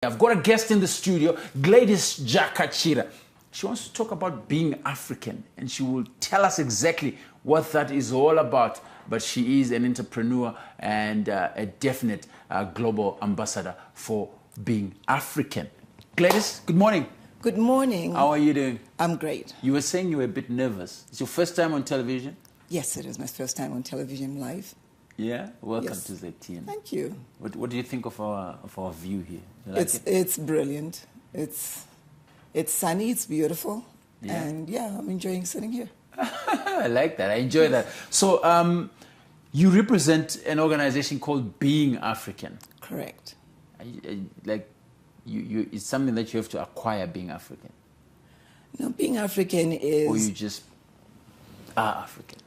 I've got a guest in the studio, Gladys Jakachira. She wants to talk about being African, and she will tell us exactly what that is all about. But she is an entrepreneur and a definite global ambassador for being African. Gladys, good morning. Good morning. How are you doing? I'm great. You were saying you were a bit nervous. It's your first time on television? Yes, it is my first time on television live. Yeah? Welcome Yes. to ZTN. Thank you. What do you think of our view here? You like it? It's brilliant. It's sunny, it's beautiful. Yeah. And yeah, I'm enjoying sitting here. I like that. I enjoy that. So you represent an organization called Being African. Correct. It's something that you have to acquire, being African. No, being African is... Or you just are African.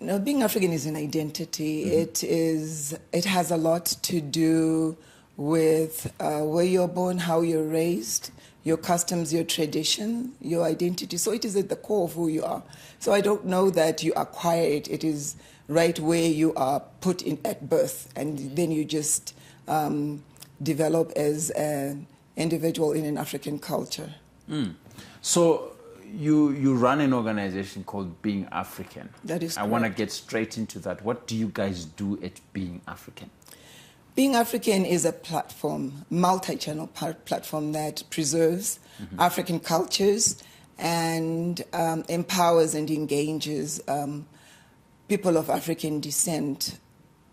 No, being African is an identity. Mm-hmm. It has a lot to do with where you're born, how you're raised, your customs, your tradition, your identity. So it is at the core of who you are. So I don't know that you acquire it. It is right where you are put in at birth, and then you just develop as an individual in an African culture. Mm. So you run an organization called Being African. That is correct. I want to get straight into that. What do you guys do at Being African? Being African is a platform, multi-channel platform that preserves African cultures and empowers and engages people of African descent.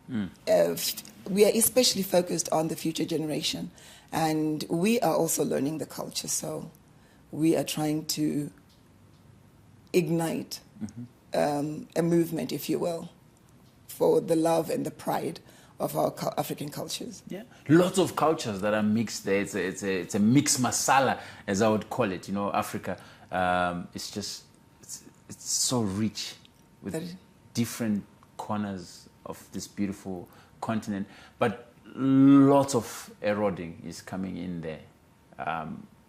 We are especially focused on the future generation, and we are also learning the culture. So we are trying to ignite a movement, if you will, for the love and the pride of our African cultures. Yeah, lots of cultures that are mixed there. It's a mixed masala, as I would call it. You know, Africa. It's so rich with different corners of this beautiful continent, but lots of eroding is coming in there.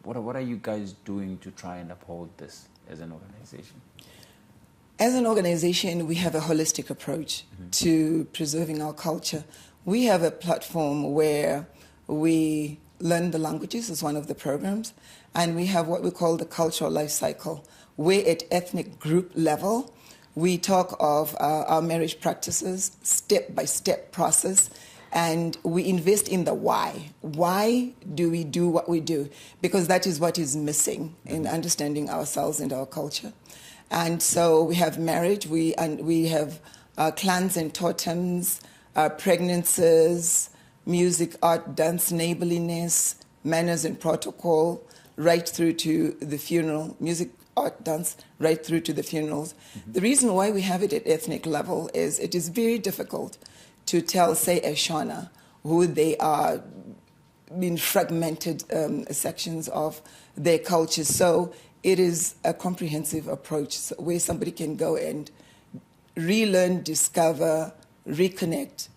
What are you guys doing to try and uphold this as an organization? As an organization, we have a holistic approach to preserving our culture. We have a platform where we learn the languages as one of the programs, and we have what we call the cultural life cycle, where at ethnic group level, we talk of our marriage practices, step-by-step process, and we invest in the why. Why do we do what we do? Because that is what is missing in understanding ourselves and our culture. And so we have marriage, we have clans and totems, pregnancies, music, art, dance, neighborliness, manners and protocol, right through to the funeral, music, art, dance, right through to the funerals. The reason why we have it at ethnic level is it is very difficult to tell, say, a Shona, who they are in fragmented sections of their culture. So it is a comprehensive approach where somebody can go and relearn, discover, reconnect,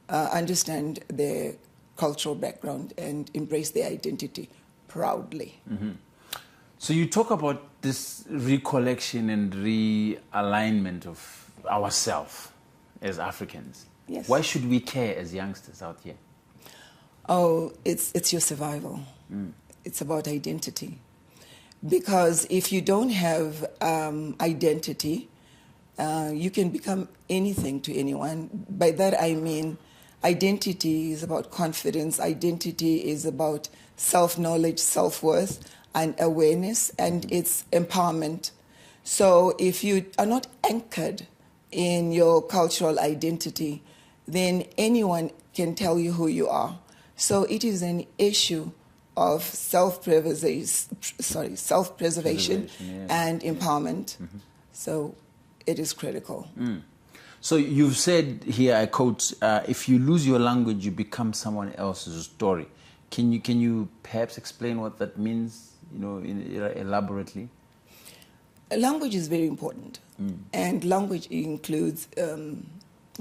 understand their cultural background and embrace their identity proudly. So you talk about this recollection and realignment of ourselves as Africans. Yes. Why should we care as youngsters out here? Oh, it's your survival. It's about identity. Because if you don't have identity, you can become anything to anyone. By that I mean identity is about confidence. Identity is about self-knowledge, self-worth, and awareness, and it's empowerment. So if you are not anchored in your cultural identity, then anyone can tell you who you are. So it is an issue of self-preservation and empowerment. So it is critical. So you've said here, I quote, if you lose your language, you become someone else's story. Can you perhaps explain what that means, elaborately? Language is very important, and language includes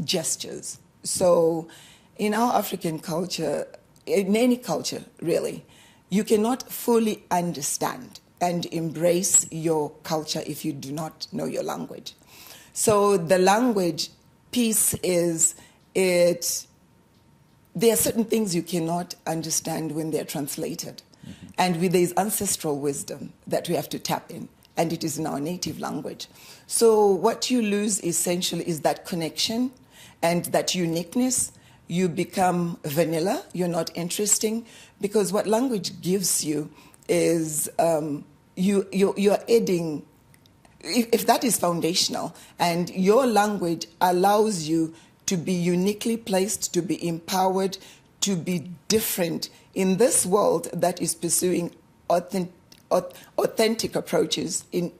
gestures. So in our African culture, in any culture really, you cannot fully understand and embrace your culture if you do not know your language. So the language piece is there are certain things you cannot understand when they're translated. And there's ancestral wisdom that we have to tap in, and it is in our native language. So what you lose essentially is that connection and that uniqueness. You become vanilla, you're not interesting, because what language gives you is you're adding, if that is foundational, and your language allows you to be uniquely placed, to be empowered, to be different in this world that is pursuing authentic approaches in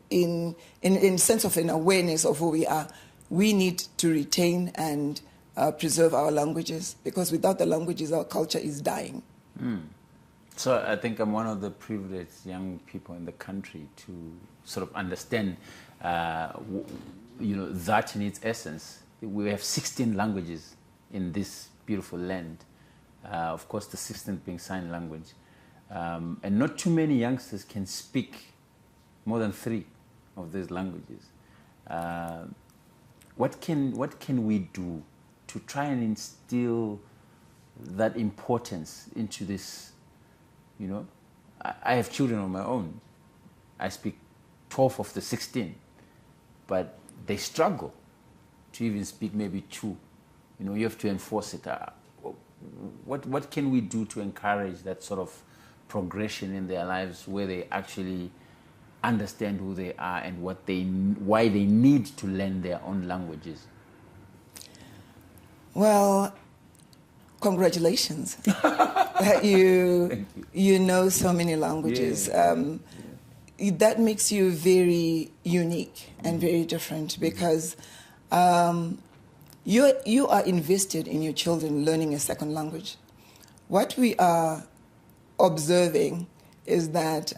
sense of an awareness of who we are. We need to retain and preserve our languages, because without the languages, our culture is dying. So I think I'm one of the privileged young people in the country to sort of understand, that in its essence. We have 16 languages in this beautiful land. Of course, the 16th being sign language. And not too many youngsters can speak more than 3 of these languages. What can we do to try and instill that importance into this? I have children of my own. I speak 12 of the 16, but they struggle to even speak maybe 2. You have to enforce it. What can we do to encourage that sort of progression in their lives, where they actually understand who they are and why they need to learn their own languages? Well, congratulations. you know so many languages. That makes you very unique and very different, because you are invested in your children learning a second language. What we are observing is that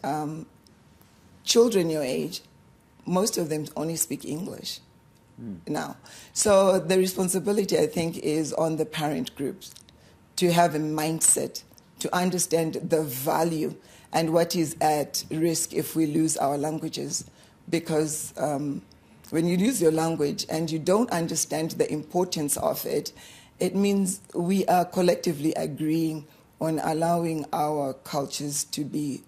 children your age, most of them only speak English now. So the responsibility, I think, is on the parent groups to have a mindset, to understand the value and what is at risk if we lose our languages. Because when you lose your language and you don't understand the importance of it, it means we are collectively agreeing on allowing our cultures to be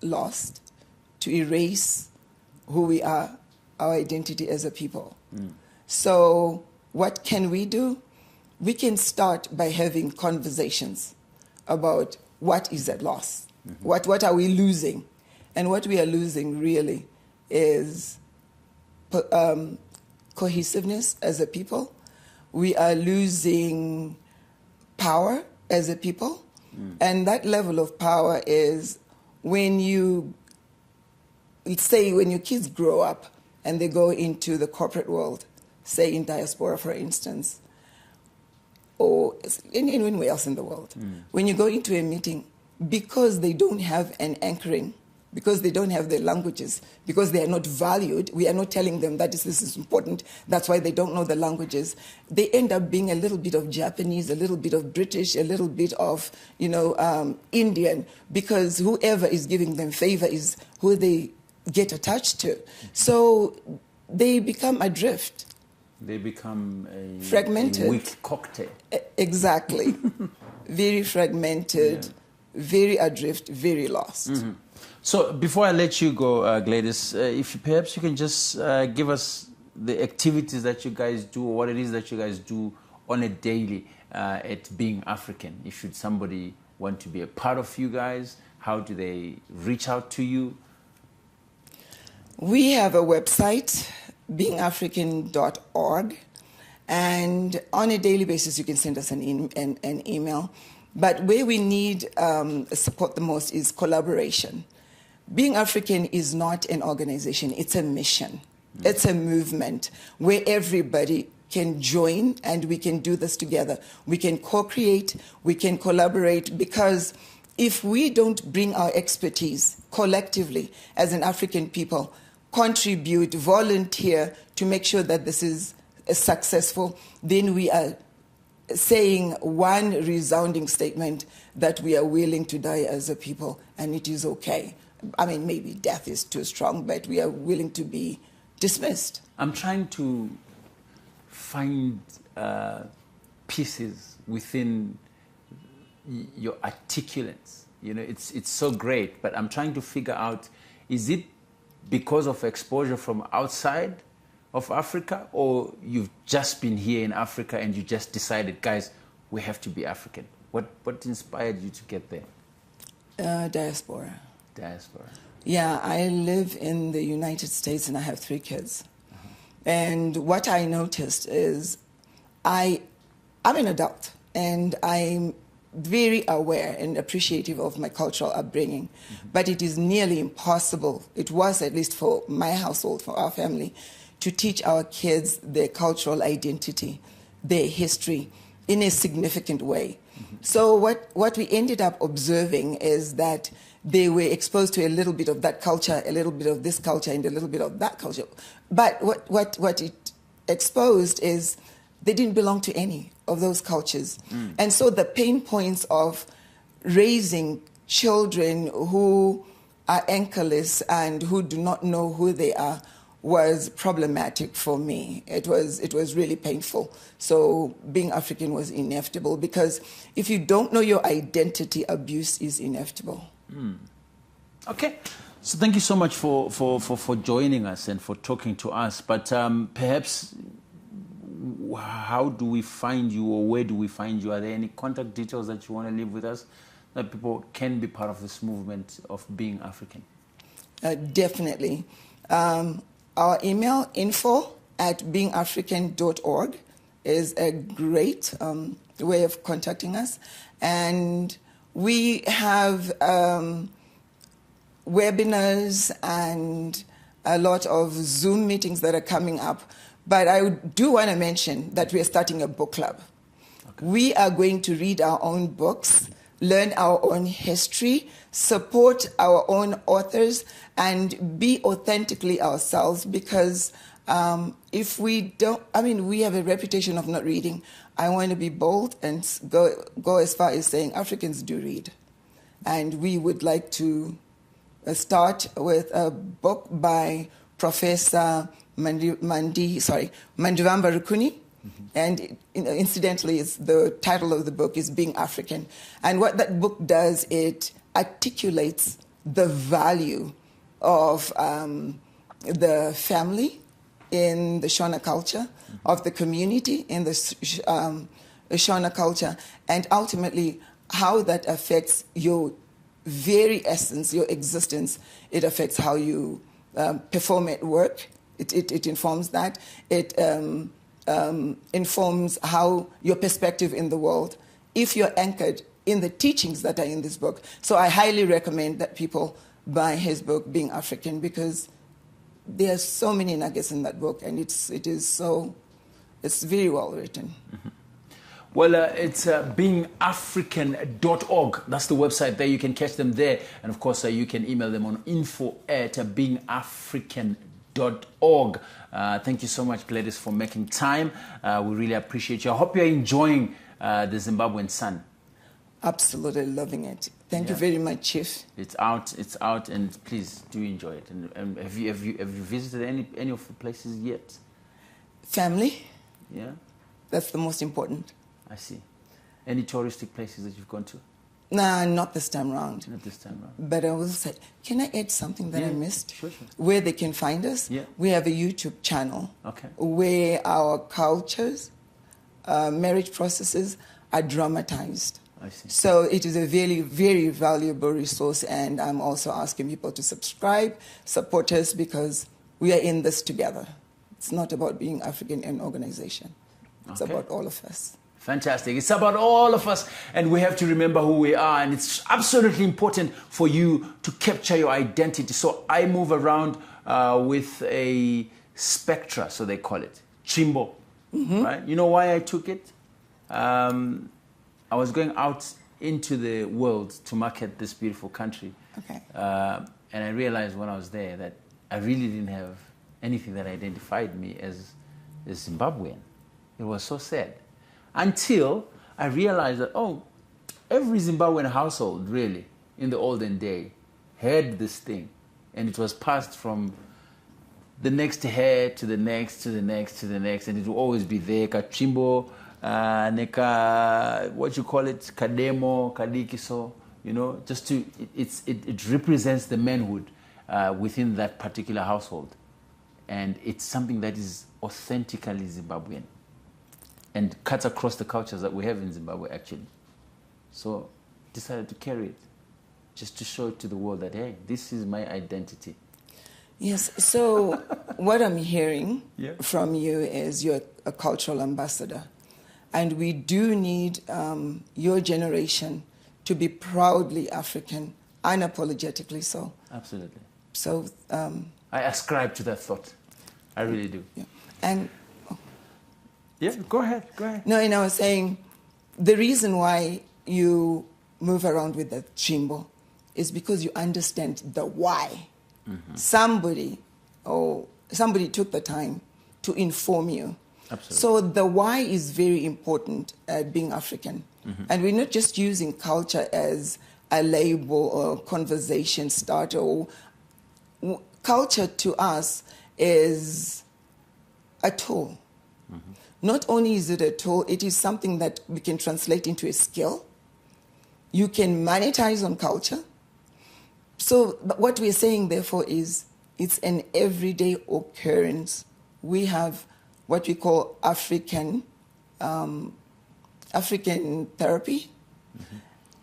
lost, to erase who we are, our identity as a people. So what can we do? We can start by having conversations about what is at loss, what are we losing? And what we are losing really is cohesiveness as a people. We are losing power as a people. And that level of power is when your kids grow up and they go into the corporate world, say in diaspora, for instance, or anywhere else in the world. When you go into a meeting, because they don't have an anchoring, because they don't have their languages, because they are not valued, we are not telling them that this is important, that's why they don't know the languages, they end up being a little bit of Japanese, a little bit of British, a little bit of, Indian, because whoever is giving them favor is who they get attached to. So they become adrift. They become fragmented. A weak cocktail. Exactly. Very fragmented, very adrift, very lost. So before I let you go, Gladys, if perhaps you can just give us the activities that you guys do, or what it is that you guys do on a daily at Being African. If should somebody want to be a part of you guys, how do they reach out to you? We have a website, BeingAfrican.org, and on a daily basis you can send us an email. But where we need support the most is collaboration. Being African is not an organization, it's a mission. It's a movement where everybody can join and we can do this together. We can co-create, we can collaborate, because if we don't bring our expertise collectively as an African people, contribute, volunteer to make sure that this is successful, then we are saying one resounding statement that we are willing to die as a people, and it is okay. I mean, maybe death is too strong, but we are willing to be dismissed. I'm trying to find pieces within your articulants, You know, it's so great, but I'm trying to figure out, is it because of exposure from outside of Africa, or you've just been here in Africa and you just decided, guys, we have to be African? What inspired you to get there? Diaspora. Diaspora. Yeah, I live in the United States and I have 3 kids. And what I noticed is I'm an adult and I'm very aware and appreciative of my cultural upbringing, but it is nearly impossible, it was at least for my household, for our family, to teach our kids their cultural identity, their history, in a significant way. So what we ended up observing is that they were exposed to a little bit of that culture, a little bit of this culture, and a little bit of that culture. But what it exposed is they didn't belong to any of those cultures. And so the pain points of raising children who are anchorless and who do not know who they are was problematic for me. It was really painful. So being African was inevitable, because if you don't know your identity, abuse is inevitable. Okay, so thank you so much for joining us and for talking to us. But perhaps, how do we find you, or where do we find you? Are there any contact details that you want to leave with us, that people can be part of this movement of being African? Definitely. Our email, info@beingafrican.org, is a great way of contacting us. And we have webinars and a lot of Zoom meetings that are coming up. But I do want to mention that we are starting a book club. Okay. We are going to read our own books, learn our own history, support our own authors, and be authentically ourselves, because if we don't, we have a reputation of not reading. I want to be bold and go as far as saying Africans do read. And we would like to start with a book by Professor Mandivamba Rukuni. And incidentally, the title of the book is Being African. And what that book does, it articulates the value of the family in the Shona culture, of the community in the Shona culture, and ultimately how that affects your very essence, your existence. It affects how you perform at work. It informs that. It informs how your perspective in the world, if you're anchored in the teachings that are in this book. So I highly recommend that people buy his book, Being African, because there are so many nuggets in that book, and it's very well written. Well, it's beingafrican.org. That's the website there. You can catch them there. And of course, you can email them on info@beingafrican.org. Thank you so much, Gladys, for making time. We really appreciate you. I hope you're enjoying the Zimbabwean sun. Absolutely loving it. Thank you very much, Chief. It's out, and please do enjoy it. And have you visited any of the places yet? Family. Yeah. That's the most important. I see. Any touristic places that you've gone to? Nah, not this time around. Not this time around. But I will say, can I add something that I missed? Sure. Where they can find us? Yeah. We have a YouTube channel. Okay. Where our cultures, marriage processes are dramatized. I see. So it is a very, very valuable resource, and I'm also asking people to subscribe, support us, because we are in this together. It's not about being African in organization. It's about all of us. Fantastic. It's about all of us, and we have to remember who we are, and it's absolutely important for you to capture your identity. So I move around with a spectra, so they call it, Chimbo, right? You know why I took it? I was going out into the world to market this beautiful country. Okay. And I realized when I was there that I really didn't have anything that identified me as Zimbabwean. It was so sad. Until I realized that, every Zimbabwean household, really, in the olden day, had this thing. And it was passed from the next hair to the next, to the next, to the next. And it will always be there. Kachimbo, neka, what you call it, kademo, kadikiso. just to, it represents the manhood within that particular household. And it's something that is authentically Zimbabwean and cuts across the cultures that we have in Zimbabwe, actually. So decided to carry it, just to show it to the world that, hey, this is my identity. Yes, so what I'm hearing from you is you're a cultural ambassador. And we do need your generation to be proudly African, unapologetically so. Absolutely. So I ascribe to that thought. I really do. Yeah. And yeah, go ahead. No, and I was saying the reason why you move around with the chimbo is because you understand the why. Mm-hmm. Somebody took the time to inform you. Absolutely. So the why is very important at being African. Mm-hmm. And we're not just using culture as a label or conversation starter. Culture to us is a tool. Mm-hmm. Not only is it a tool, it is something that we can translate into a skill. You can monetize on culture. So what we're saying, therefore, is it's an everyday occurrence. We have what we call African therapy. Mm-hmm.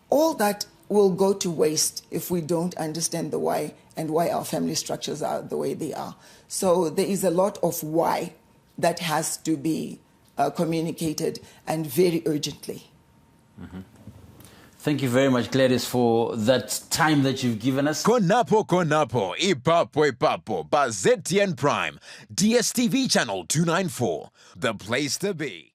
All that will go to waste if we don't understand the why and why our family structures are the way they are. So there is a lot of why that has to be communicated, and very urgently. Mm-hmm. Thank you very much, Gladys, for that time that you've given us. Konapo, ipapo, ba ZTN Prime, DSTV channel 294, the place to be.